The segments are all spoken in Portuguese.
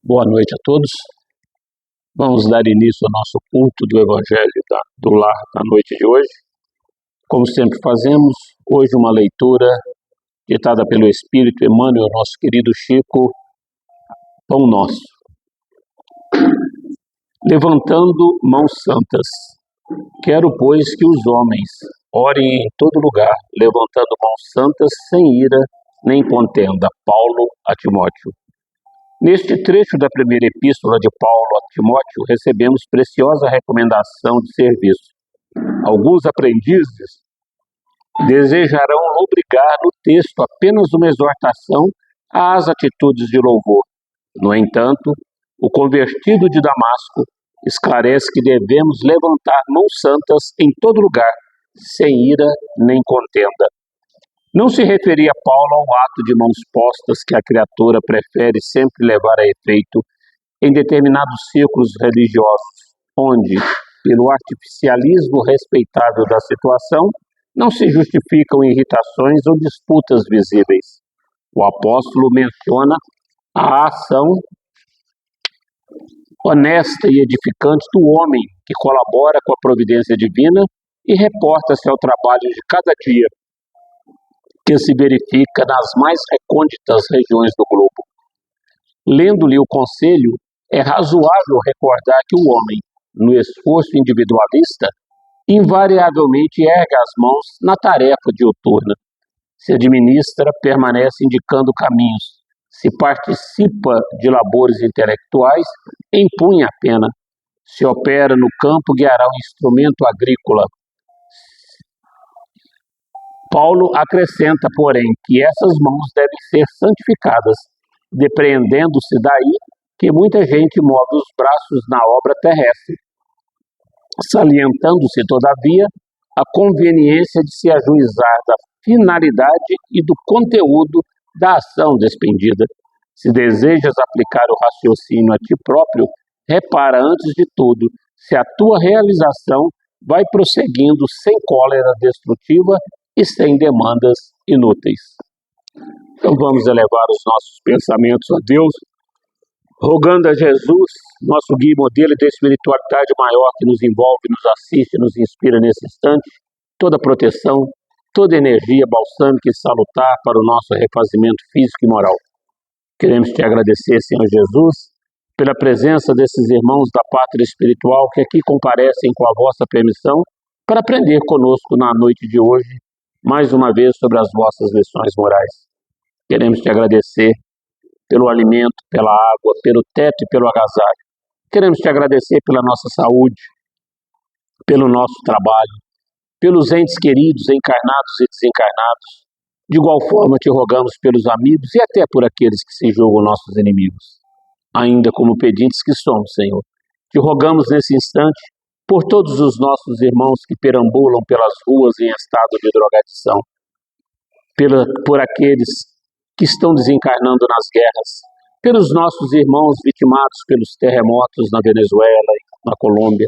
Boa noite a todos. Vamos dar início ao nosso culto do Evangelho do Lar na noite de hoje. Como sempre fazemos, hoje uma leitura ditada pelo Espírito Emmanuel, nosso querido Chico, Pão Nosso. Levantando mãos santas, quero, pois, que os homens orem em todo lugar, levantando mãos santas, sem ira nem contenda. Paulo a Timóteo. Neste trecho da primeira epístola de Paulo a Timóteo, recebemos preciosa recomendação de serviço. Alguns aprendizes desejarão lobrigar no texto apenas uma exortação às atitudes de louvor. No entanto, o convertido de Damasco esclarece que devemos levantar mãos santas em todo lugar, sem ira nem contenda. Não se referia Paulo ao ato de mãos postas que a criatura prefere sempre levar a efeito em determinados círculos religiosos, onde, pelo artificialismo respeitável da situação, não se justificam irritações ou disputas visíveis. O apóstolo menciona a ação honesta e edificante do homem que colabora com a providência divina e reporta-se ao trabalho de cada dia, que se verifica nas mais recônditas regiões do globo. Lendo-lhe o conselho, é razoável recordar que o homem, no esforço individualista, invariavelmente ergue as mãos na tarefa diuturna. Se administra, permanece indicando caminhos. Se participa de labores intelectuais, empunha a pena. Se opera no campo, guiará o instrumento agrícola. Paulo acrescenta, porém, que essas mãos devem ser santificadas, depreendendo-se daí que muita gente move os braços na obra terrestre, salientando-se, todavia, a conveniência de se ajuizar da finalidade e do conteúdo da ação despendida. Se desejas aplicar o raciocínio a ti próprio, repara antes de tudo se a tua realização vai prosseguindo sem cólera destrutiva e sem demandas inúteis. Então vamos elevar os nossos pensamentos a Deus, rogando a Jesus, nosso guia e modelo da espiritualidade maior que nos envolve, nos assiste, nos inspira nesse instante, toda proteção, toda energia balsâmica e salutar para o nosso refazimento físico e moral. Queremos te agradecer, Senhor Jesus, pela presença desses irmãos da pátria espiritual que aqui comparecem com a vossa permissão para aprender conosco na noite de hoje, mais uma vez sobre as vossas lições morais. Queremos te agradecer pelo alimento, pela água, pelo teto e pelo agasalho. Queremos te agradecer pela nossa saúde, pelo nosso trabalho, pelos entes queridos, encarnados e desencarnados. De igual forma te rogamos pelos amigos e até por aqueles que se julgam nossos inimigos. Ainda como pedintes que somos, Senhor, te rogamos nesse instante por todos os nossos irmãos que perambulam pelas ruas em estado de drogadição, por aqueles que estão desencarnando nas guerras, pelos nossos irmãos vitimados pelos terremotos na Venezuela e na Colômbia,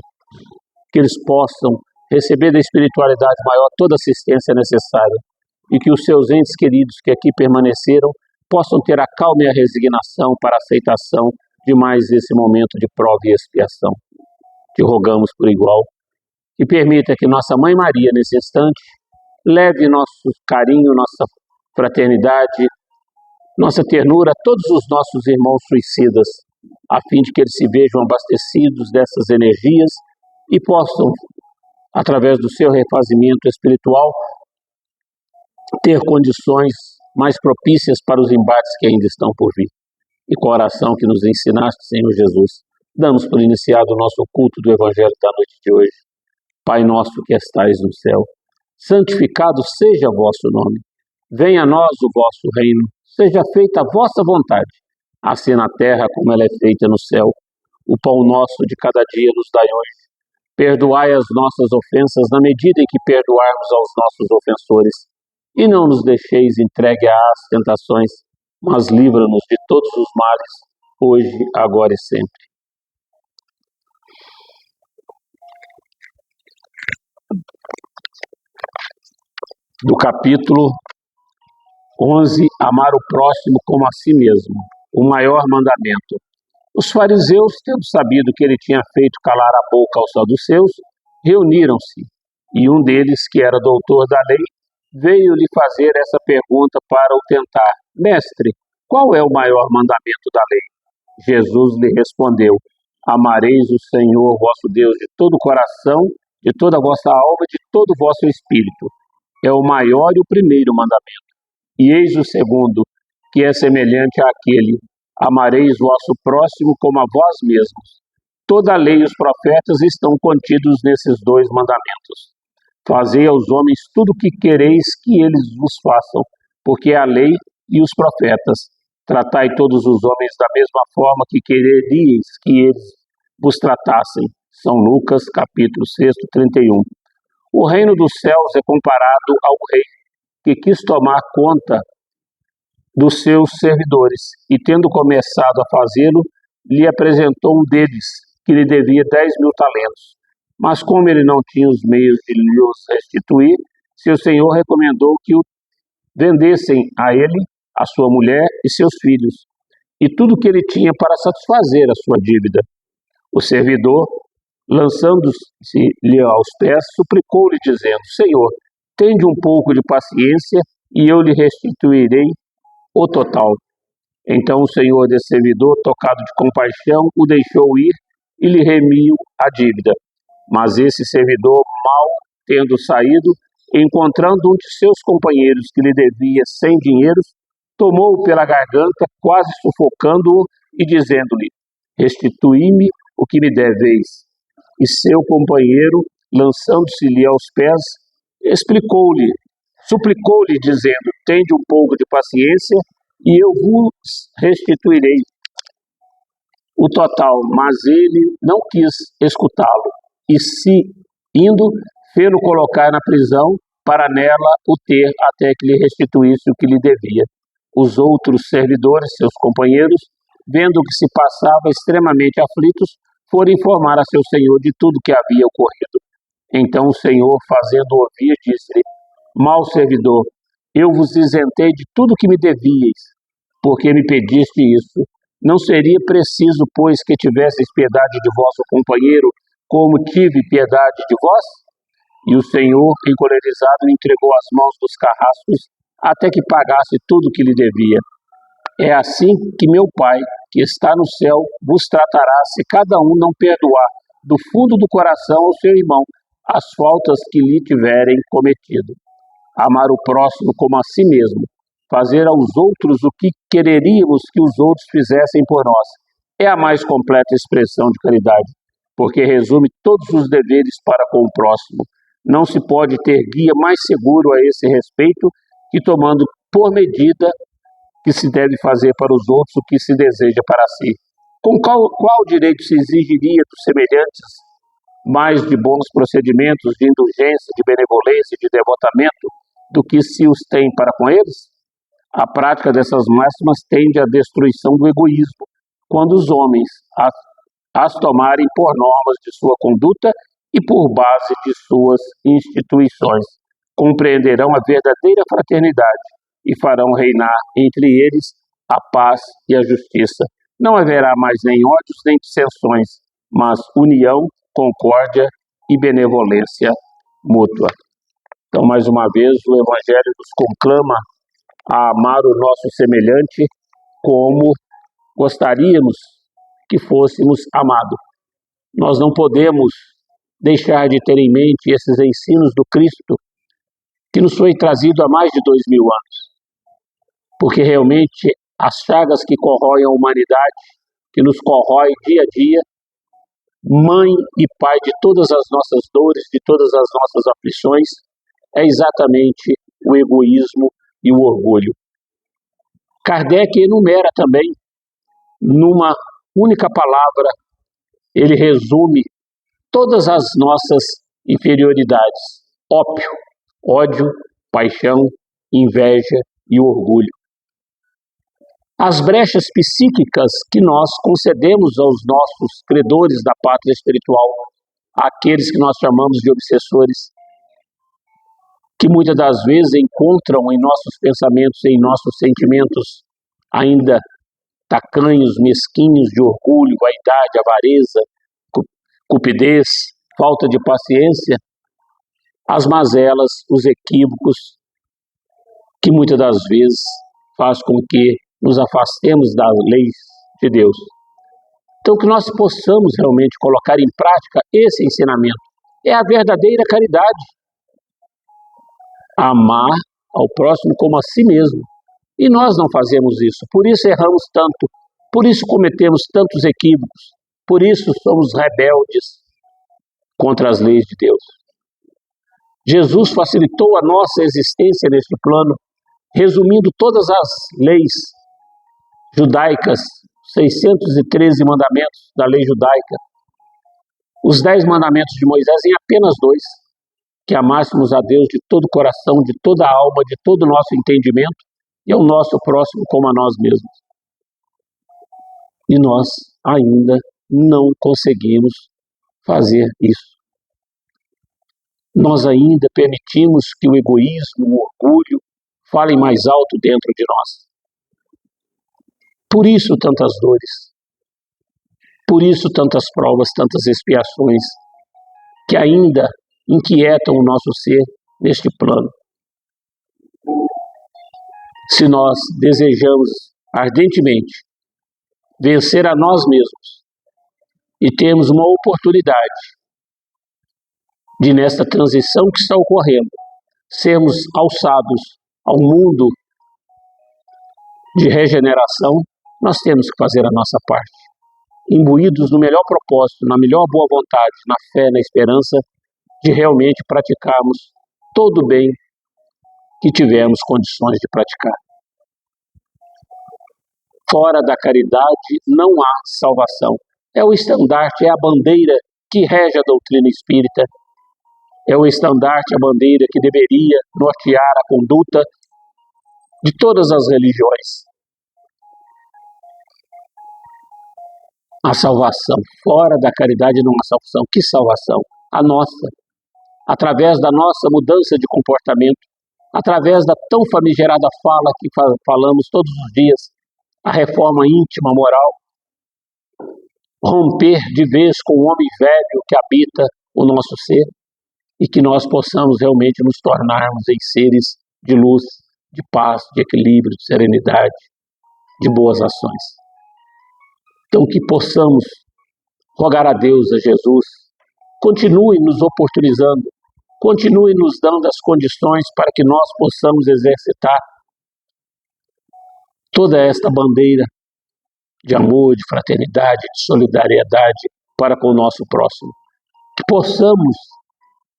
que eles possam receber da espiritualidade maior toda a assistência necessária e que os seus entes queridos que aqui permaneceram possam ter a calma e a resignação para a aceitação de mais esse momento de prova e expiação. Te rogamos por igual e permita que nossa Mãe Maria, nesse instante, leve nosso carinho, nossa fraternidade, nossa ternura a todos os nossos irmãos suicidas, a fim de que eles se vejam abastecidos dessas energias e possam, através do seu refazimento espiritual, ter condições mais propícias para os embates que ainda estão por vir. E com a oração que nos ensinaste, Senhor Jesus, damos por iniciado o nosso culto do Evangelho da noite de hoje. Pai nosso que estais no céu, santificado seja o vosso nome. Venha a nós o vosso reino, seja feita a vossa vontade, assim na terra como ela é feita no céu. O pão nosso de cada dia nos dai hoje. Perdoai as nossas ofensas na medida em que perdoarmos aos nossos ofensores. E não nos deixeis entregue às tentações, mas livra-nos de todos os males, hoje, agora e sempre. Do capítulo 11, amar o próximo como a si mesmo, o maior mandamento. Os fariseus, tendo sabido que ele tinha feito calar a boca aos saduceus, reuniram-se, e um deles, que era doutor da lei, veio-lhe fazer essa pergunta para o tentar: Mestre, qual é o maior mandamento da lei? Jesus lhe respondeu: Amareis o Senhor vosso Deus de todo o coração, de toda a vossa alma, de todo o vosso espírito. É o maior e o primeiro mandamento. E eis o segundo, que é semelhante àquele: Amareis vosso próximo como a vós mesmos. Toda a lei e os profetas estão contidos nesses dois mandamentos. Fazei aos homens tudo o que quereis que eles vos façam, porque é a lei e os profetas. Tratai todos os homens da mesma forma que quereríeis que eles vos tratassem. São Lucas, capítulo 6, 31. O reino dos céus é comparado ao rei que quis tomar conta dos seus servidores, e tendo começado a fazê-lo, lhe apresentou um deles, que lhe devia 10.000 talentos. Mas como ele não tinha os meios de lhos restituir, seu senhor recomendou que o vendessem a ele, a sua mulher e seus filhos, e tudo que ele tinha para satisfazer a sua dívida. O servidor, lançando-se-lhe aos pés, suplicou-lhe, dizendo: Senhor, tende um pouco de paciência, e eu lhe restituirei o total. Então o senhor desse servidor, tocado de compaixão, o deixou ir e lhe remiu a dívida. Mas esse servidor, mal tendo saído, encontrando um de seus companheiros que lhe devia 100 dinheiros, tomou-o pela garganta, quase sufocando-o, e dizendo-lhe: Restituí-me o que me deveis. E seu companheiro, lançando-se-lhe aos pés, suplicou-lhe, dizendo: Tende um pouco de paciência, e eu vos restituirei o total. Mas ele não quis escutá-lo, e se indo, fê-lo colocar na prisão, para nela o ter até que lhe restituísse o que lhe devia. Os outros servidores, seus companheiros, vendo o que se passava, extremamente aflitos, foram informar a seu senhor de tudo o que havia ocorrido. Então o senhor, fazendo ouvir, disse-lhe: Mau servidor, eu vos isentei de tudo o que me devíeis, porque me pediste isso. Não seria preciso, pois, que tivesseis piedade de vosso companheiro, como tive piedade de vós? E o senhor, encolerizado, entregou as mãos dos carrascos, até que pagasse tudo o que lhe devia. É assim que meu Pai, que está no céu, vos tratará, se cada um não perdoar do fundo do coração ao seu irmão as faltas que lhe tiverem cometido. Amar o próximo como a si mesmo, fazer aos outros o que quereríamos que os outros fizessem por nós, é a mais completa expressão de caridade, porque resume todos os deveres para com o próximo. Não se pode ter guia mais seguro a esse respeito que tomando por medida que se deve fazer para os outros o que se deseja para si. Com qual direito se exigiria dos semelhantes mais de bons procedimentos, de indulgência, de benevolência, de devotamento, do que se os tem para com eles? A prática dessas máximas tende à destruição do egoísmo, quando os homens as tomarem por normas de sua conduta e por base de suas instituições, compreenderão a verdadeira fraternidade e farão reinar entre eles a paz e a justiça. Não haverá mais nem ódios nem dissensões, mas união, concórdia e benevolência mútua. Então, mais uma vez, o Evangelho nos conclama a amar o nosso semelhante como gostaríamos que fôssemos amados. Nós não podemos deixar de ter em mente esses ensinos do Cristo, que nos foi trazido há mais de 2000 anos, porque realmente as chagas que corroem a humanidade, que nos corrói dia a dia, mãe e pai de todas as nossas dores, de todas as nossas aflições, é exatamente o egoísmo e o orgulho. Kardec enumera também, numa única palavra, ele resume todas as nossas inferioridades: ópio, ódio, paixão, inveja e orgulho. As brechas psíquicas que nós concedemos aos nossos credores da pátria espiritual, aqueles que nós chamamos de obsessores, que muitas das vezes encontram em nossos pensamentos e em nossos sentimentos ainda tacanhos, mesquinhos de orgulho, vaidade, avareza, cupidez, falta de paciência, as mazelas, os equívocos, que muitas das vezes faz com que nos afastemos das leis de Deus. Então, que nós possamos realmente colocar em prática esse ensinamento. É a verdadeira caridade. Amar ao próximo como a si mesmo. E nós não fazemos isso. Por isso erramos tanto. Por isso cometemos tantos equívocos. Por isso somos rebeldes contra as leis de Deus. Jesus facilitou a nossa existência neste plano, resumindo todas as leis judaicas, 613 mandamentos da lei judaica, os 10 mandamentos de Moisés em apenas 2, que amássemos a Deus de todo o coração, de toda a alma, de todo o nosso entendimento e ao nosso próximo como a nós mesmos. E nós ainda não conseguimos fazer isso. Nós ainda permitimos que o egoísmo, o orgulho, falem mais alto dentro de nós. Por isso tantas dores, por isso tantas provas, tantas expiações, que ainda inquietam o nosso ser neste plano. Se nós desejamos ardentemente vencer a nós mesmos e temos uma oportunidade de, nesta transição que está ocorrendo, sermos alçados ao mundo de regeneração, nós temos que fazer a nossa parte, imbuídos no melhor propósito, na melhor boa vontade, na fé, na esperança de realmente praticarmos todo o bem que tivermos condições de praticar. Fora da caridade não há salvação. É o estandarte, é a bandeira que rege a doutrina espírita, é o estandarte, a bandeira que deveria nortear a conduta de todas as religiões. A salvação, fora da caridade não há salvação. Que salvação? A nossa. Através da nossa mudança de comportamento, através da tão famigerada fala que falamos todos os dias, a reforma íntima, moral, romper de vez com o homem velho que habita o nosso ser e que nós possamos realmente nos tornarmos em seres de luz, de paz, de equilíbrio, de serenidade, de boas ações. Então que possamos rogar a Deus, a Jesus, continue nos oportunizando, continue nos dando as condições para que nós possamos exercitar toda esta bandeira de amor, de fraternidade, de solidariedade para com o nosso próximo. Que possamos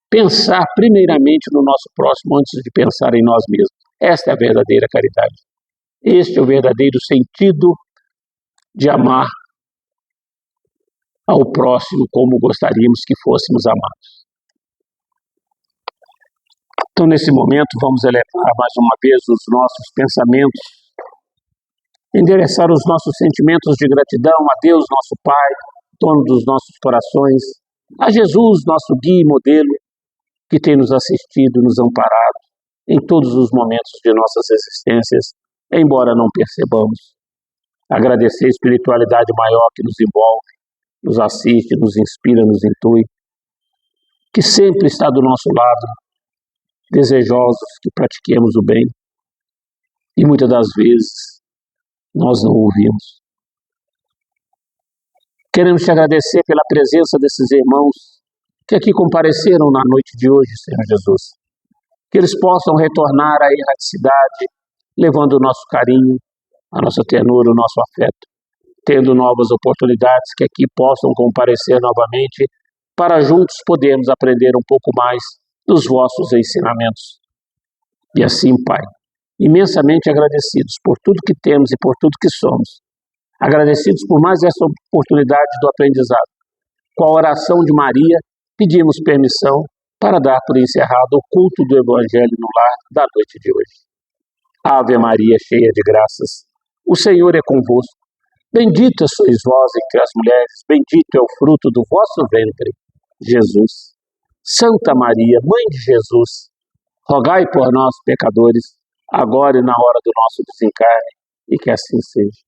pensar primeiramente no nosso próximo antes de pensar em nós mesmos. Esta é a verdadeira caridade. Este é o verdadeiro sentido de amar ao próximo como gostaríamos que fôssemos amados. Então, nesse momento, vamos elevar mais uma vez os nossos pensamentos, endereçar os nossos sentimentos de gratidão a Deus, nosso Pai, dono dos nossos corações, a Jesus, nosso guia e modelo, que tem nos assistido, nos amparado em todos os momentos de nossas existências, embora não percebamos. Agradecer a espiritualidade maior que nos envolve, nos assiste, nos inspira, nos intui, que sempre está do nosso lado, desejosos que pratiquemos o bem, e muitas das vezes nós não ouvimos. Queremos te agradecer pela presença desses irmãos que aqui compareceram na noite de hoje, Senhor Jesus. Que eles possam retornar à erraticidade, levando o nosso carinho, a nossa ternura, o nosso afeto, tendo novas oportunidades que aqui possam comparecer novamente, para juntos podermos aprender um pouco mais dos vossos ensinamentos. E assim, Pai, imensamente agradecidos por tudo que temos e por tudo que somos, agradecidos por mais essa oportunidade do aprendizado. Com a oração de Maria, pedimos permissão para dar por encerrado o culto do Evangelho no lar da noite de hoje. Ave Maria, cheia de graças, o Senhor é convosco. Bendita sois vós entre as mulheres, bendito é o fruto do vosso ventre, Jesus. Santa Maria, Mãe de Jesus, rogai por nós, pecadores, agora e na hora do nosso desencarne, e que assim seja.